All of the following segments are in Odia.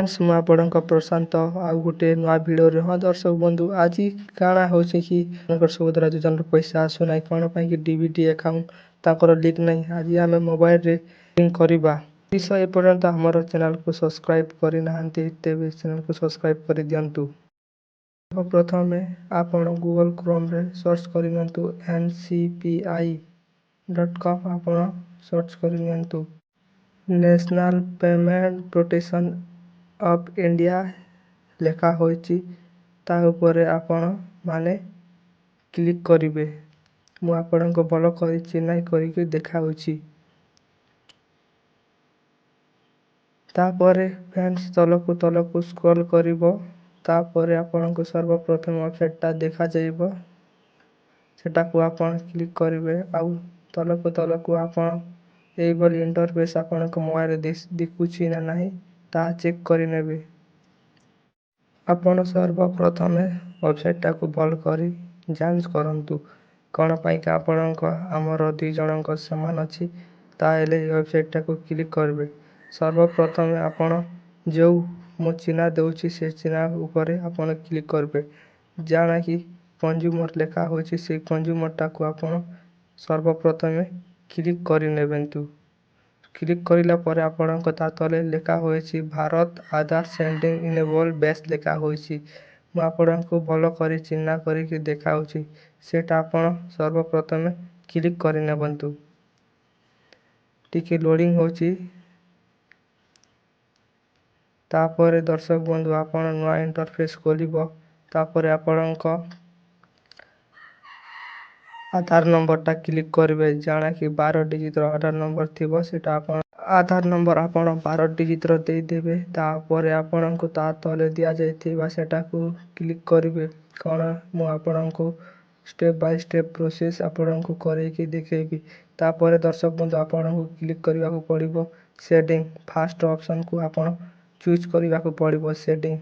फ्रेंड्स ମୁଁ ଆପଣଙ୍କ ପ୍ରଶାନ୍ତ ଆଉ ଗୋଟେ ନୂଆ ଭିଡ଼ିଓରେ ହଁ ଦର୍ଶକ ବନ୍ଧୁ ଆଜି କାଣା ହେଉଛି କି ଆପଣଙ୍କର ସୁଭଦ୍ରା ଯୋଜନାର ପଇସା ଆସୁନାହିଁ କ'ଣ ପାଇଁ କି ଡିବିଟି ଆକାଉଣ୍ଟ ତାଙ୍କର ଲିଙ୍କ୍ ନାହିଁ। ଆଜି ଆମେ ମୋବାଇଲରେ ଲିଙ୍କ୍ କରିବା ବିଷୟ ଏପର୍ଯ୍ୟନ୍ତ ଆମର ଚ୍ୟାନେଲକୁ ସବସ୍କ୍ରାଇବ୍ କରିନାହାନ୍ତି ତେବେ ଚ୍ୟାନେଲକୁ ସବସ୍କ୍ରାଇବ୍ କରିଦିଅନ୍ତୁ। ପ୍ରଥମେ ଆପଣ ଗୁଗଲ କ୍ରୋମରେ ସର୍ଚ୍ଚ କରିନିଅନ୍ତୁ ncpi.com ଆପଣ ସର୍ଚ୍ଚ କରିନିଅନ୍ତୁ। National payment protection of India ଲେଖା ହୋଇଛି ତା ଉପରେ ଆପଣ ମାନେ କ୍ଲିକ୍ କରିବେ। ମୁଁ ଆପଣଙ୍କୁ ଭଲ କରିଛି ନାହିଁ କରିକି ଦେଖାଉଛି। ତାପରେ ଫ୍ରେଣ୍ଡସ୍ ତଳକୁ ସ୍କ୍ରୋଲ୍ କରିବ ତାପରେ ଆପଣଙ୍କୁ ସର୍ବପ୍ରଥମ ୱେବସାଇଟ୍ଟା ଦେଖାଯିବ ସେଟାକୁ ଆପଣ କ୍ଲିକ୍ କରିବେ ଆଉ ତଳକୁ ଆପଣ ଏଇଭଳି ଇଣ୍ଟରଫେସ୍ ଆପଣଙ୍କ ମୋବାଇଲରେ ଦିଶୁଛି ନା ନାହିଁ ତାହା ଚେକ୍ କରିନେବେ। ଆପଣ ସର୍ବପ୍ରଥମେ ୱେବସାଇଟ୍ଟାକୁ ଭଲ କରି ଯାଞ୍ଚ କରନ୍ତୁ କ'ଣ ପାଇଁକା ଆପଣଙ୍କ ଆମର ଦୁଇ ଜଣଙ୍କ ସମାନ ଅଛି ତାହେଲେ ଏହି ୱେବସାଇଟ୍ଟାକୁ କ୍ଲିକ୍ କରିବେ। ସର୍ବପ୍ରଥମେ ଆପଣ ଯେଉଁ ମୁଁ ଚିହ୍ନ ଦେଉଛି ସେ ଚିହ୍ନ ଉପରେ ଆପଣ କ୍ଲିକ୍ କରିବେ ଯାହାକି କଞ୍ଜ୍ୟୁମର ଲେଖା ହୋଇଛି ସେଇ କଞ୍ଜ୍ୟୁମରଟାକୁ ଆପଣ ସର୍ବପ୍ରଥମେ କ୍ଲିକ୍ କରିନେବେନ୍ତୁ। କ୍ଲିକ୍ କରିଲା ପରେ ଆପଣଙ୍କ ତା ତଳେ ଲେଖା ହୋଇଛି ଭାରତ ଆଧାର ସେଣ୍ଡିଂ ଇନେବଲ୍ ବେସ୍ ଲେଖା ହୋଇଛି। ମୁଁ ଆପଣଙ୍କୁ ଭଲ କରି ଚିହ୍ନ କରିକି ଦେଖାଉଛି ସେଟା ଆପଣ ସର୍ବପ୍ରଥମେ କ୍ଲିକ୍ କରିନେବନ୍ତୁ। ଟିକେ ଲୋଡ଼ିଂ ହେଉଛି ତାପରେ ଦର୍ଶକ ବନ୍ଧୁ ଆପଣ ନୂଆ ଇଣ୍ଟରଫେସ୍ ଖୋଲିବ ତାପରେ ଆପଣଙ୍କ ଆଧାର ନମ୍ବରଟା କ୍ଲିକ୍ କରିବେ ଯାହାକି 12 ଡିଜିଟର ଆଧାର ନମ୍ବର ଥିବ ସେଟା ଆପଣ ଆଧାର ନମ୍ବର ଆପଣ 12 ଡିଜିଟର ଦେଇଦେବେ ତାପରେ ଆପଣଙ୍କୁ ତା ତଳେ ଦିଆଯାଇଥିବା ସେଟାକୁ କ୍ଲିକ୍ କରିବେ। କ'ଣ ମୁଁ ଆପଣଙ୍କୁ ଷ୍ଟେପ୍ ବାଇ ଷ୍ଟେପ୍ ପ୍ରୋସେସ୍ ଆପଣଙ୍କୁ କରେଇକି ଦେଖେଇବି। ତାପରେ ଦର୍ଶକ ବନ୍ଧୁ ଆପଣଙ୍କୁ କ୍ଲିକ୍ କରିବାକୁ ପଡ଼ିବ ସେଟିଂ ଫାଷ୍ଟ ଅପସନ୍କୁ ଆପଣ ଚୁଜ୍ କରିବାକୁ ପଡ଼ିବ ସେଟିଂ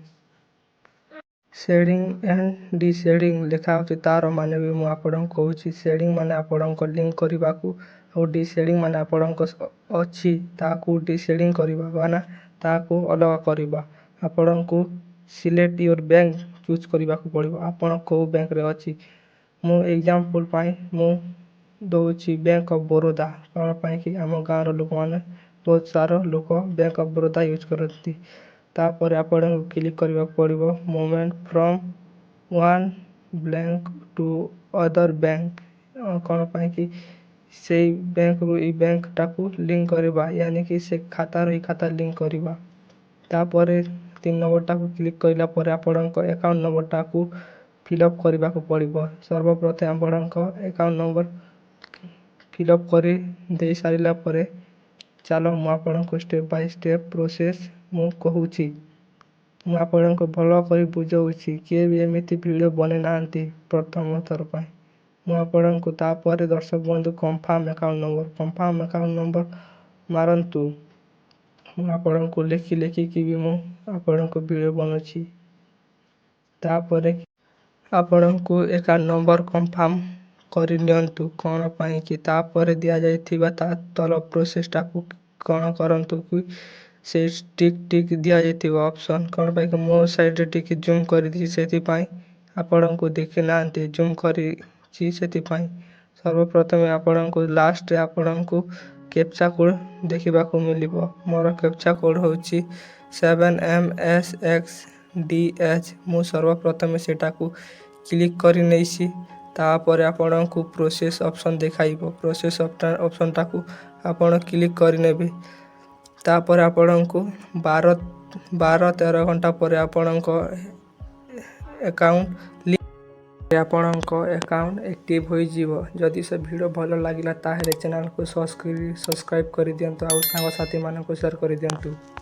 ଏଣ୍ଡ ଡିସେଡିଂ ଲେଖା ହେଉଛି ତାର ମାନେ ବି ମୁଁ ଆପଣଙ୍କୁ କହୁଛି। ସେଟିଂ ମାନେ ଆପଣଙ୍କ ଲିଙ୍କ୍ କରିବାକୁ ଆଉ ଡିସେଡିଂ ମାନେ ଆପଣଙ୍କ ଅଛି ତାହାକୁ ଡିସେଡିଂ କରିବା ମାନେ ତାହାକୁ ଅଲଗା କରିବା। ଆପଣଙ୍କୁ ସିଲେକ୍ଟ ୟୁର ବ୍ୟାଙ୍କ ଚୁଜ୍ କରିବାକୁ ପଡ଼ିବ ଆପଣ କେଉଁ ବ୍ୟାଙ୍କରେ ଅଛି। ମୁଁ ଏକ୍ଜାମ୍ପଲ୍ ପାଇଁ ମୁଁ ଦେଉଛି ବ୍ୟାଙ୍କ ଅଫ୍ ବରୋଦା କ'ଣ ପାଇଁକି ଆମ ଗାଁର ଲୋକମାନେ ବହୁତ ସାରା ଲୋକ ବ୍ୟାଙ୍କ ଅଫ୍ ବରୋଦା ୟୁଜ୍ କରନ୍ତି। ତାପରେ ଆପଣଙ୍କୁ କ୍ଲିକ୍ କରିବାକୁ ପଡ଼ିବ movement from one bank to other bank କ'ଣ ପାଇଁକି ସେଇ ବ୍ୟାଙ୍କରୁ ଏଇ ବ୍ୟାଙ୍କଟାକୁ ଲିଙ୍କ୍ କରିବା କି ସେ ଖାତାରୁ ଏଇ ଖାତା ଲିଙ୍କ୍ କରିବା। ତାପରେ 3 ନମ୍ବରଟାକୁ କ୍ଲିକ୍ କରିଲା ପରେ ଆପଣଙ୍କ ଆକାଉଣ୍ଟ ନମ୍ବରଟାକୁ ଫିଲ୍ଅପ୍ କରିବାକୁ ପଡ଼ିବ। ସର୍ବପ୍ରଥମେ ଆପଣଙ୍କ ଆକାଉଣ୍ଟ ନମ୍ବର ଫିଲ୍ଅପ୍ କରି ଦେଇ ସାରିଲା ପରେ ଚାଲ ମୁଁ ଆପଣଙ୍କୁ ଷ୍ଟେପ୍ ବାଇ ଷ୍ଟେପ୍ ପ୍ରୋସେସ୍ ମୁଁ କହୁଛି। ମୁଁ ଆପଣଙ୍କୁ ଭଲ କରି ବୁଝାଉଛି କିଏ ବି ଏମିତି ଭିଡ଼ିଓ ବନେଇ ନାହାନ୍ତି ପ୍ରଥମ ଥର ପାଇଁ। ମୁଁ ଆପଣଙ୍କୁ ତାପରେ ଦର୍ଶକ ବନ୍ଧୁ କନଫର୍ମ ଆକାଉଣ୍ଟ ନମ୍ବର ମାରନ୍ତୁ। ମୁଁ ଆପଣଙ୍କୁ ଲେଖିକି ବି ମୁଁ ଆପଣଙ୍କୁ ଭିଡ଼ିଓ ବନଉଛି। ତାପରେ ଆପଣଙ୍କୁ ଆକାଉଣ୍ଟ ନମ୍ବର କନଫର୍ମ କରିନିଅନ୍ତୁ କ'ଣ ପାଇଁକି ତାପରେ ଦିଆଯାଇଥିବା ତା ତଳ ପ୍ରୋସେସ୍ଟାକୁ କ'ଣ କରନ୍ତୁ କି ସେଇ ଟିକ୍ ଦିଆଯାଇଥିବ ଅପସନ୍ କ'ଣ ପାଇଁକି ମୋ ସାଇଡ଼୍ରେ ଟିକେ ଜୁମ୍ କରିଦେଇଛି ସେଥିପାଇଁ ଆପଣଙ୍କୁ ଦେଖିନାହାନ୍ତି ଜୁମ୍ କରିଛି ସେଥିପାଇଁ। ସର୍ବପ୍ରଥମେ ଆପଣଙ୍କୁ ଲାଷ୍ଟରେ ଆପଣଙ୍କୁ କ୍ୟାପଚା କୋଡ଼୍ ଦେଖିବାକୁ ମିଳିବ। ମୋର କ୍ୟାପଚା କୋଡ଼୍ ହେଉଛି 7MSXDH। ମୁଁ ସର୍ବପ୍ରଥମେ ସେଟାକୁ କ୍ଲିକ୍ କରି ନେଇଛି ତାପରେ ଆପଣଙ୍କୁ ପ୍ରୋସେସ୍ ଅପସନ୍ ଦେଖାଇବ। ପ୍ରୋସେସ୍ ଅପସନ୍ଟାକୁ ଆପଣ କ୍ଲିକ୍ କରିନେବେ ତାପରେ ଆପଣଙ୍କୁ 12-13 ଘଣ୍ଟା ପରେ ଆପଣଙ୍କ ଆକାଉଣ୍ଟ ଆକ୍ଟିଭ୍ ହୋଇଯିବ। ଯଦି ସେ ଭିଡ଼ିଓ ଭଲ ଲାଗିଲା ତାହେଲେ ଚ୍ୟାନେଲକୁ ସବସ୍କ୍ରାଇବ୍ କରିଦିଅନ୍ତୁ ଆଉ ସାଙ୍ଗସାଥିମାନଙ୍କୁ ସେୟାର କରିଦିଅନ୍ତୁ।